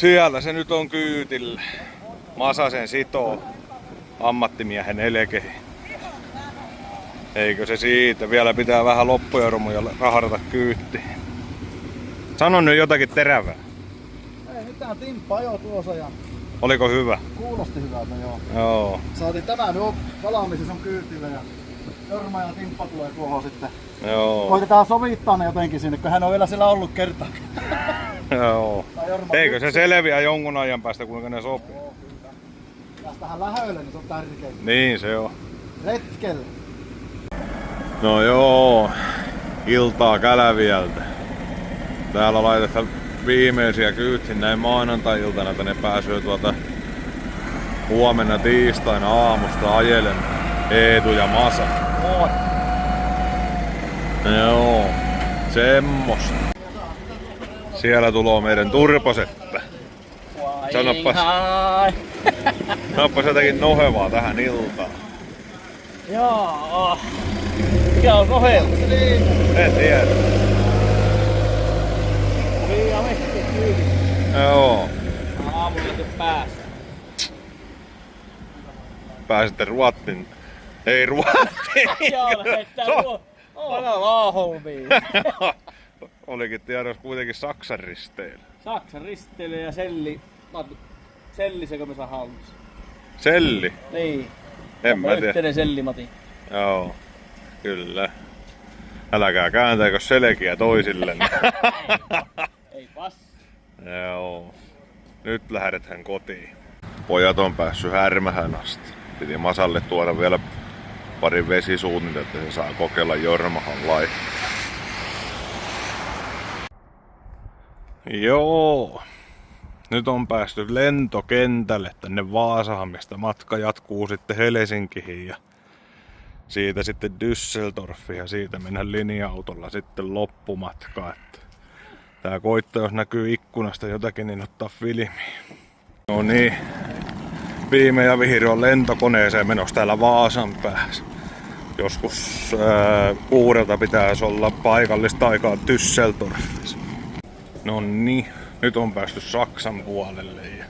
Siellä se nyt on kyytillä. Masasen sitoo ammattimiehen elkehi. Eikö se siitä? Vielä pitää vähän loppujarmuja rahdata kyyttiin. Sano nyt jotakin terävää. Ei mitään, timppa ajoi tuossa ja... Oliko hyvä? Kuulosti hyvältä, joo. Joo. Saatiin tämä nyt palaamisessa on kyytillä ja Jorma ja Timppa tulee tuohon sitten. Joo. Koitetaan sovittaa ne jotenkin sinne, kun hän on vielä siellä ollut kertaa. Joo. Eikö se selviä jonkun ajan päästä kuinka ne sopii? Joo, kyllä. Tästähän lähöille, niin se on tärkeää. Niin se on. Retkelle. No joo, iltaa Käläviältä. Täällä laitetaan viimeisiä kyytiin näin maanantai-iltana, että ne pääsee huomenna tiistaina aamusta ajelen Eetu ja Masa. Moi. Joo, semmosta. Siellä meidän turposeppä. Sanoppas jotakin nohevaa tähän iltaan. Joo. Mikä on noheva? En tiedä. Liian mehtiä kyytiin. Joo. Aamulla kun päästä. Pääsitte Ruottiin. Ei Ruottiin! Joo, heittää Pana Laaholmiin. Olikin tiedossa kuitenkin Saksan risteillä. Saksan risteily ja sellisekö me saa hallissa? Selli? Niin. En mä tiedä. Yhteinen sellimati. Joo, kyllä. Äläkää kääntääkö selkiä toisille. Ei pass. Joo. Nyt lähdetään kotiin. Pojat on päässyt Härmähän asti. Piti Masalle tuoda vielä pari vesisuunnit, että se saa kokeilla Jormahan laittaa. Joo. Nyt on päästy lentokentälle tänne Vaasaan, mistä matka jatkuu sitten Helsinkiin ja siitä sitten Düsseldorfiin ja siitä mennään linja-autolla sitten loppumatkaa. Tää koittaa, jos näkyy ikkunasta jotakin, niin ottaa filmiä. No niin, viime ja vihri on lentokoneeseen menossa täällä Vaasan päässä. Joskus 6 pitäisi olla paikallista aikaa Düsseldorfissa. No niin, nyt on päästy Saksan puolelle ja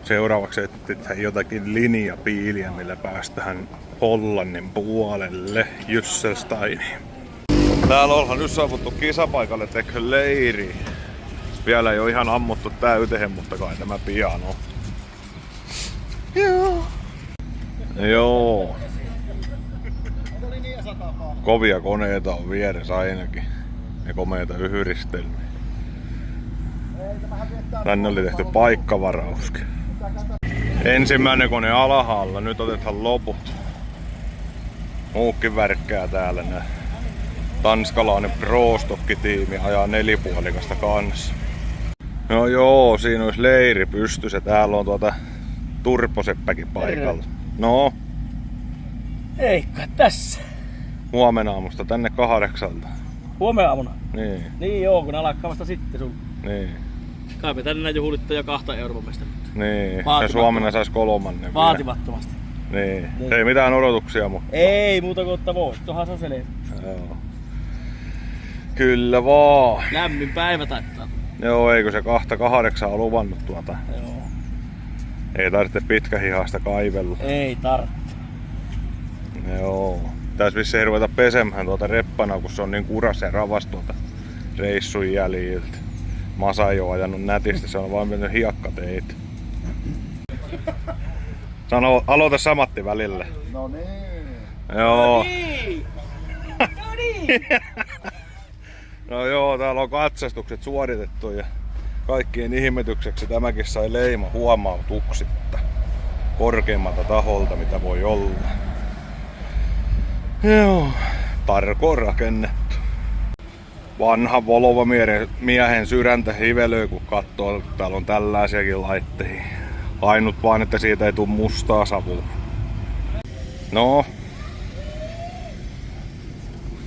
seuraavaksi etsitään jotakin linjapiiliä, millä päästään Hollannin puolelle, Jysselsteiniin. Täällä ollaan nyt saavuttu kisapaikalle tekö leiriin. Vielä ei ole ihan ammuttu täyteen, mutta kai tämä pian on. Joo. Kovia koneita on vieressä ainakin. Ja komeita yhdistelmiä. Tänne oli tehty paikkavarauskin. Ensimmäinen kone alhaalla, nyt otetaan loput. Muukin värkkää täällä nää. Tanskalainen Pro-Stock-tiimi ajaa 4-puolikasta kanssa. No joo, siinä olisi leiri pystyssä ja täällä on turposeppäkin paikalla. No. Eikä tässä. Huomenna aamusta tänne 8. Huomenna aamuna? Niin. Niin joo, kun alkaa vasta sitten sun. Niin. Kai me tänne juhlittaa jo 2 Euroopan. Niin, ja Suomena sais 3. Vaatimattomasti. Niin. Ei mitään odotuksia, mutta... Ei muuta kuin että voittohan se on selvä. Joo. Kyllä vaan. Lämmin päivä taittaa. Joo, eikö se 2.8 on luvannut Joo. Ei tarvitse pitkähihasta kaivella. Ei tarvitse. Joo. Täs vissiin ruveta pesemään reppana, kun se on niin kuras ja ravas reissun jäljiltä. Masa ei oo ajanut nätisti, se on vaan mennyt hiekkateitä. Sano, aloita Samatti välillä. No niin. Joo. No niin. No niin. No joo, täällä on katsastukset suoritettu ja kaikkien ihmetykseksi tämäkin sai leima huomautuksitta. Korkeimmalta taholta mitä voi olla. Joo, tarkoin rakennettu. Vanha Volvo miehen sydäntä hivelöi kun katsoo, että täällä on tällaisiakin laitteita. Ainut vaan, että siitä ei tule mustaa savua. No.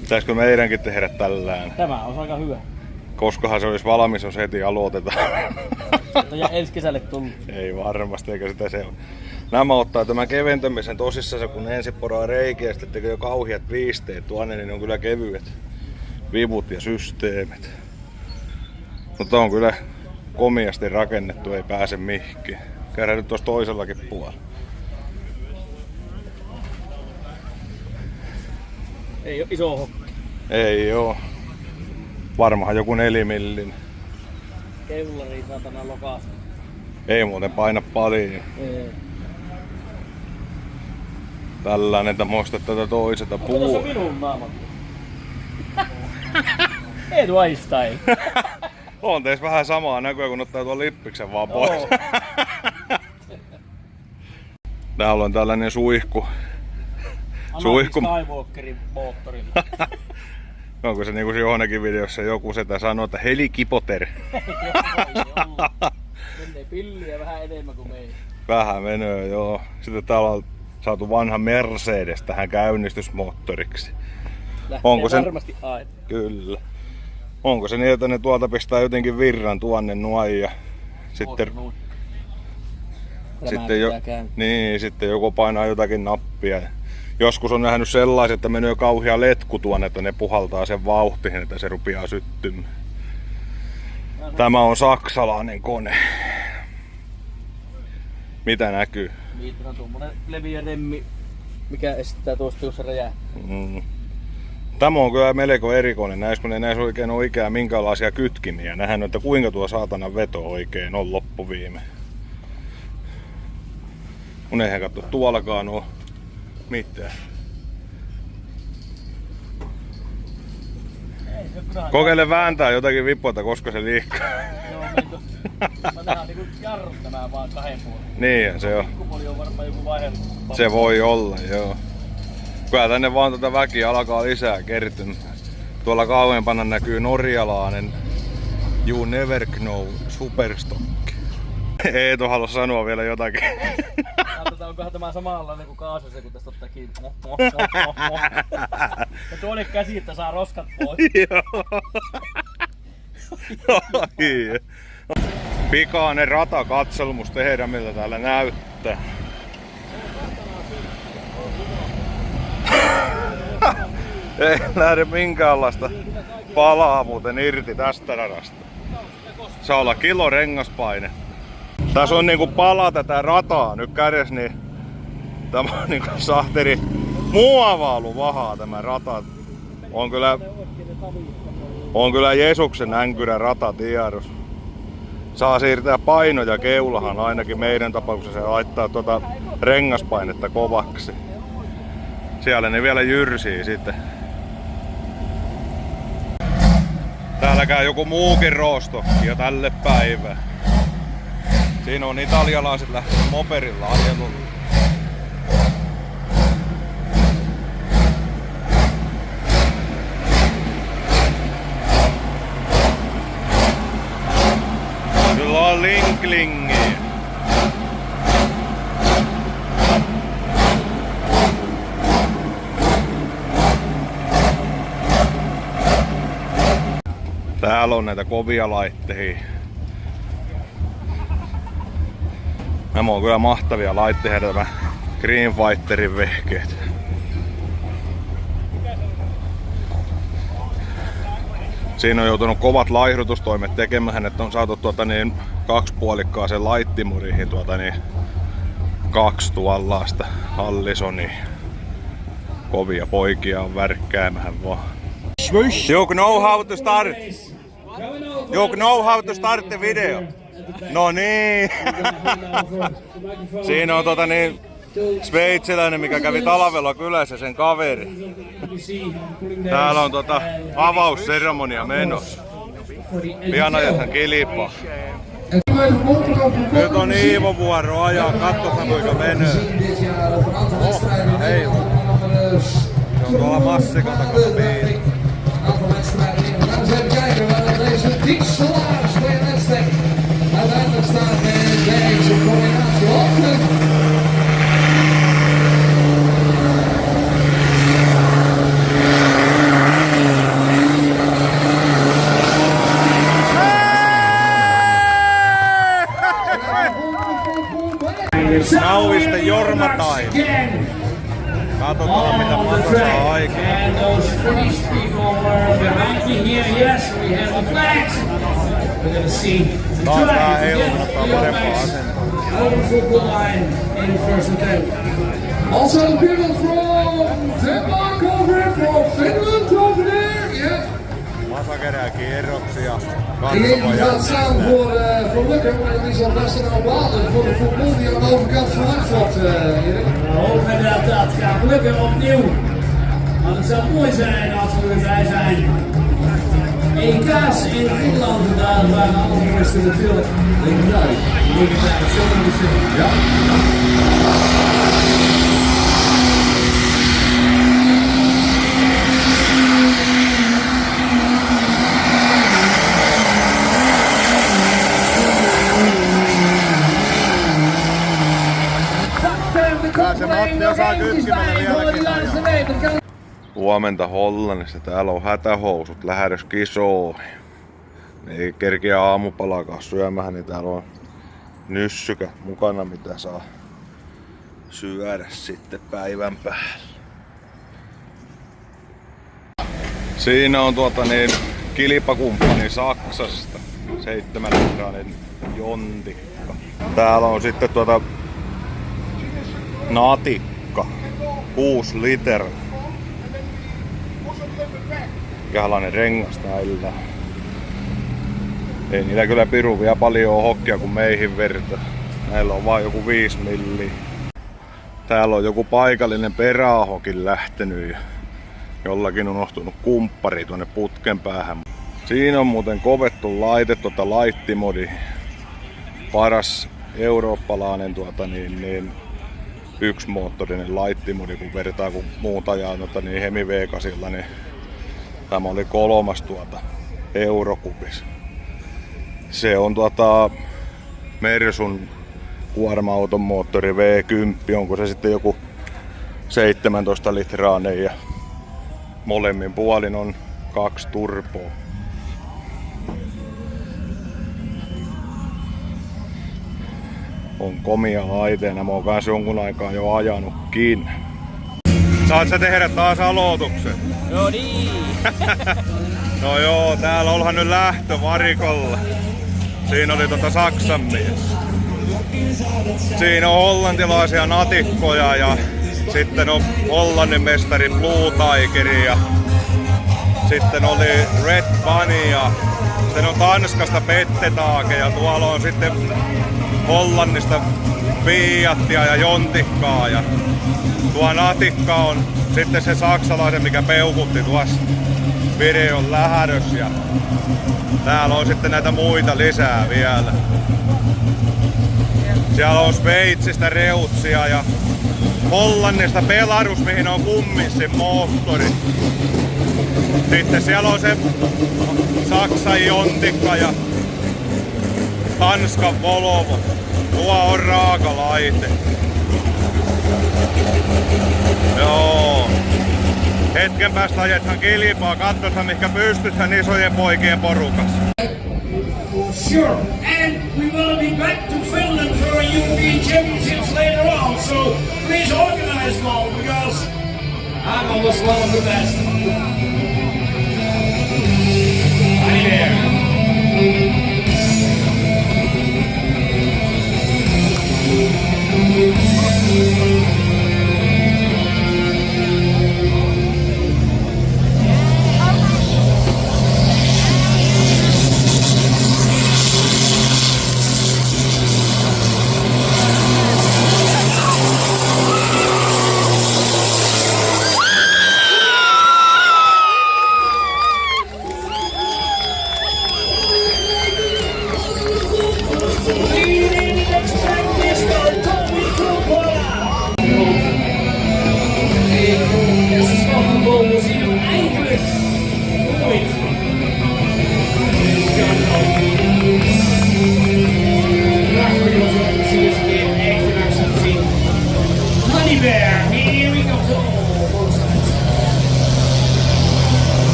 Pitäisikö meidänkin tehdä tällään? Tämä on aika hyvä. Koskahan se olisi valmis, jos heti aloitetaan. Ja ensi kesälle tullut. Ei varmasti, eikä sitä se. Nämä ottaa tämän keventämisen tosissaan, kun ensin poraa reikiä ja sitten tekee jo kauhiat viisteet tuonne, niin ne on kyllä kevyet vivut ja systeemit. Mutta on kyllä komiasti rakennettu, ei pääse mihinkään. Käydään nyt tuossa toisellakin puolella. Ei oo iso hokki. Ei oo. Varmahan joku 4 millin. Keulari saatana lokaasta. Ei muuten paina paljon. Ei. Tällainen, että muista tätä toiselta Onko tuossa puolella. minun naamat? Eetu Einstein. On teis vähän samaa näköä, kun ottaa tuon lippiksen vaan pois. Oo. Täällä on tällainen suihku. Anakin Skywalkerin moottorilla. Onko se niinku se johonkin videossa joku setä sanoo, että helikipoter? Menee pilliä vähän enemmän kuin meidän. Vähän menee, joo. Sitten täällä on saatu vanha Mercedes tähän käynnistysmoottoriksi. Onko se varmasti aina. Kyllä. Onko se niin, että ne tuolta pistää jotenkin virran tuonne nuo ja sitten joku painaa jotakin nappia. Joskus on nähnyt sellaiset, että menee kauhea letku tuonne, että ne puhaltaa sen vauhtiin, että se rupeaa syttymään. Tämä on saksalainen kone. Mitä näkyy? Niitä on tuommoinen leviä remmi, mikä estää tuosta, jos se räjähtää. Tämä on kyllä melko erikoinen, kun ei näissä oikein ole ikään minkälaisia kytkimiä. Nähdään, että kuinka tuo saatanan veto oikein on loppuviime. Mun eihän katso tuollakaan oo mitään. Kokeile vääntää jotakin vipuota, koska se liikkuu. Joo, mä tehdään niinku jarruttamaan vaan 2 puolella. Niin se on. Pikkupuoli on varmaan joku vaihe. Se voi olla, joo. Kyllä tänne vaan tätä väkiä alkaa lisää kertymään. Tuolla kauempana näkyy norjalainen You Never Know superstokki. Eetu halua sanoa vielä jotakin. Katsotaan, onkohan tämä samanlainen kuin kaasussa, kun tästä ottaa kiinni. Ja tuonne käsi, että saa roskat pois. Pikainen ratakatselmus tehdään, miltä täällä näyttää. Ei lähde minkäänlaista palaa muuten irti tästä radasta. Saa olla kilo rengaspaine. Tässä on niinku pala tätä rataa nyt kädessä, niin tämä on niinku sahteri muovailu vahaa tämä rata. On kyllä Jeesuksen änkyrä rata tiedos. Saa siirtää painoja keulahan ainakin meidän tapauksessa ja laittaa tuota rengaspainetta kovaksi. Siellä ne vielä jyrsii sitten. Täällä käy joku muukin roostokki jo tälle päivään. Siinä on italialaiset lähtenyt moperilla ajelulla. Kyllä on linklingi. Täällä on näitä kovia laitteita. Nämä on kyllä mahtavia laitteita, tämä Green Fighterin vehkeet. Siinä on joutunut kovat laihdutustoimet tekemään, että on saatu kaksipuolikkaaseen laittimuriin 2 tuollaista Allisonia. Kovia poikia on värkkäämähän vaan. You know how to start. You know how to start the video. No niin. Siinä on sveitsiläinen, mikä kävi talvella kylässä, sen kaveri. Täällä on avausseremonia menossa. Pian ajetaan kilpaa. Nyt on Iivo vuoro ajaa, katsotaan kuinka menee. Hei. Se on tuolla massikolta kotiin. Now is the Jorma time. Katsotaan mitä Mata saa aikaan. And those Finnish people were behind me here. Yes, we have the flags. we're going to see the Taas vähän try to heilunuttaa get parempaa asentoa. out of the football line in the first attempt. Also people from Denmark over there, from Finland over there, yeah. Masa kerää kierroksia. Die een gaat staan voor Lukken, maar dat is al best een balen voor de voetbal die aan de overkant verwacht wordt. We hopen dat dat gaat lukken opnieuw. Want het zou mooi zijn als we erbij zijn. EK's in Finland, daar waren alle mooiste natuurlijk. Legendarisch. Legendarisch, zo moet je zeggen. Ja. Se Matti osaa kytkimellä vieläkin ajaa. Huomenta Hollannissa. Täällä on hätähousut lähdös kisoihin. Ei kerkiä aamupalakaan syömähän, niin täällä on nyssykä mukana, mitä saa syödä sitten päivän päällä. Siinä on kilpakumppani Saksasta. 7-litrainen jontikka. Täällä on sitten natikka. 6 liter. Mikälainen rengas näillä. Ei niillä kyllä piru vielä paljon hokkia kuin meihin verta. Näillä on vaan joku 5 milliä. Täällä on joku paikallinen peräahokin lähtenyt ja jollakin on unohtunut kumppari tuonne putken päähän. Siinä on muuten kovettu laite, laittimodi. Paras eurooppalainen yksimoottorinen laittimodi, kun vertaa kun muut ajaa Hemi V8, niin tämä oli 3. Eurokupis. Se on Mersun kuorma-auton moottori V10, onko se sitten joku 17 litrainen ja molemmin puolin on 2 turboa. On komia laiteena, mä oon kanssa jonkun aikaa jo ajanutkin. Saat sä tehdä taas aloituksen? No niin. No joo, täällä ollaan nyt lähtö varikolla. Siinä oli Saksan mies. Siinä on hollantilaisia natikkoja ja sitten on Hollannin mestari Blue Tiger ja sitten oli Red Bunny ja sitten on Tanskasta Pettetake ja tuolla on sitten Hollannista Fiatia ja Jontikkaa ja tuo natikka on sitten se saksalaisen, mikä peukutti tuossa videon lähdössä ja täällä on sitten näitä muita lisää vielä. Siellä on Sveitsistä Reutsia ja Hollannista Belarus, mihin on kummissin moottori. Sitten siellä on se Saksan Jontikka ja Tanskan Volvo. Tuo on raaka laite. Joo. Hetken päästä ajethan kilpaa, katsotaan mihinkä pystytään isojen poikien porukas. Sure, and we will be back to Finland for European Championships later on, so please organize them all because I'm almost one of the best. Hi there.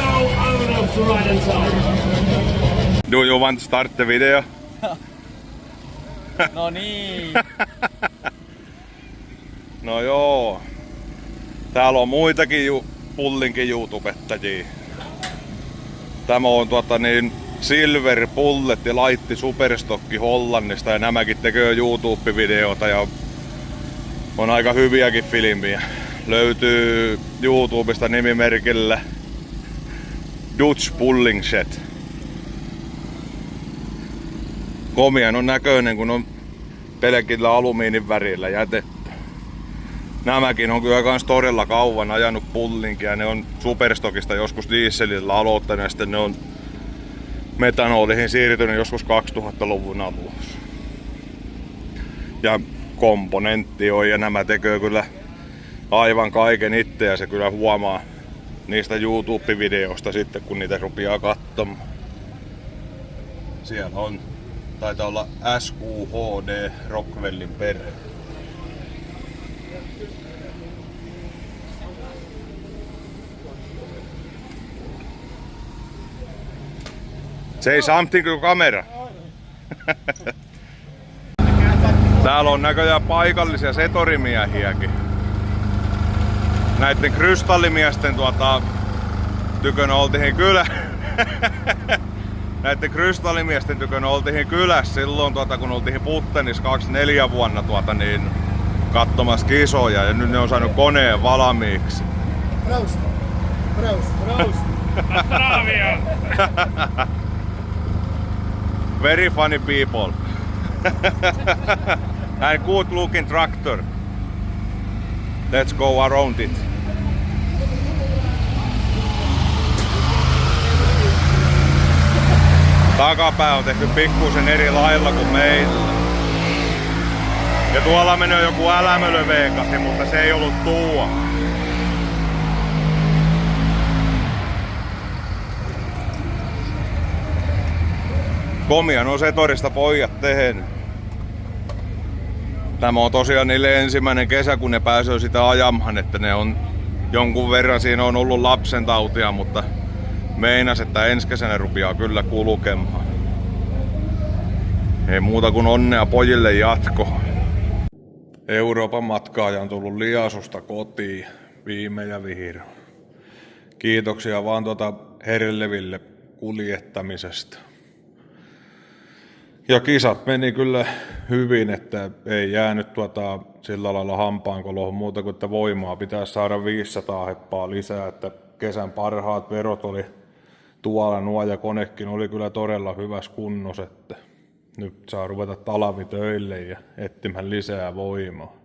go, Arnold to right hand side. Do you want to start the video? No niin. No joo. Täällä on muitakin pullinkin YouTubettajia. Tämä on Silver Bullet ja Laitti Superstokki Hollannista ja nämäkin tekee YouTube-videota ja on aika hyviäkin filmiä. Löytyy YouTubesta nimimerkillä Dutch Pulling Shed. Komian on näköinen, kun on pelkillä alumiinin värillä jätetty. Nämäkin on kyllä kans todella kauan ajanut pullinkia. Ne on Superstokista joskus dieselillä aloittanut ja sitten ne on metanolihin siirtynyt joskus 2000-luvun alussa. Ja komponentti on ja nämä tekee kyllä aivan kaiken itse ja se kyllä huomaa niistä YouTube-videoista sitten kun niitä rupeaa katsomaan. Siellä on, taitaa olla SQHD Rockwellin perhe. Say something to camera. Täällä on näköjään paikallisia setorimiehiäkin. Näitten krystallimiesten tykönä oltiin Näitten krystallimiesten tykönä oltiin kylässä silloin kun oltiin Puttenis 24 vuonna katsomassa kisoja ja nyt ne on saanut koneen valmiiksi. Proust. Bravia. Very funny people. And good looking tractor. Let's go around it. Takapää on tehty pikkuisen eri lailla kuin meillä. Ja tuolla menee joku älämölöveekasi, mutta se ei ollut tuo. Komian on setorista pojat tehnyt. Tämä on tosiaan niille ensimmäinen kesä, kun ne pääsee sitä ajamaan, että ne on jonkun verran siinä on ollut lapsentautia, mutta meinas, että ensi kesänä rupeaa kyllä kulkemaan. Ei muuta kuin onnea pojille jatko. Euroopan matkaaja on tullut Liasusta kotiin viime ja vihdoin. Kiitoksia vaan Herleville kuljettamisesta. Ja kisat meni kyllä hyvin, että ei jäänyt sillä lailla hampaankoloon muuta kuin että voimaa pitäisi saada 500 heppaa lisää, että kesän parhaat verot oli tuolla nuo ja konekin oli kyllä todella hyvässä kunnossa, että nyt saa ruveta talvitöille ja etsimään lisää voimaa.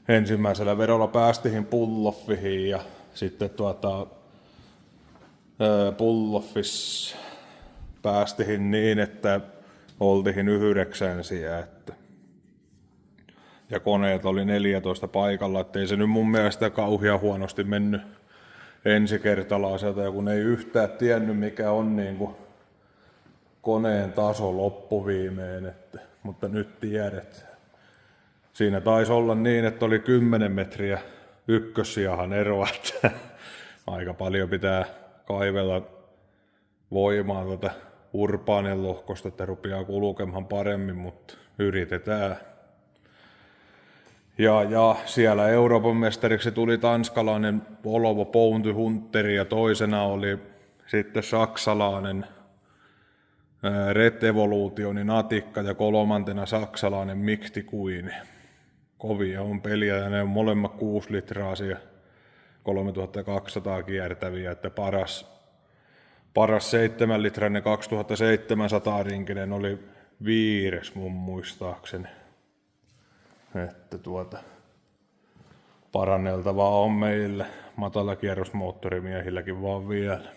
Ensimmäisellä verolla päästiin pull-offihin ja sitten pull-offissa päästiin niin, että oltiin 9 että ja koneet oli 14 paikalla, ettei se nyt mun mielestä kauhean huonosti mennyt ensikertalaiselta, ja kun ei yhtään tiennyt mikä on niinku koneen taso loppuviimeen, mutta nyt tiedät. Siinä taisi olla niin, että oli 10 metriä ykkössijahan eroa, että aika paljon pitää kaivella voimaa Urbaanin lohkosta, että rupeaa kulkemaan paremmin, mutta yritetään. Ja siellä Euroopan mestariksi tuli tanskalainen Volvo Bounty Hunter ja toisena oli sitten saksalainen Red Evolutionin Atikka ja kolmantena saksalainen Mixti Queen. Kovia on peliä ja ne on molemmat 6 litraisia 3200 kiertäviä, että paras 7 litrainen 2700 rinkinen oli 5. mun muistaakseni. Että paranneltavaa on meillä matalakierrosmoottorimiehilläkin vaan vielä.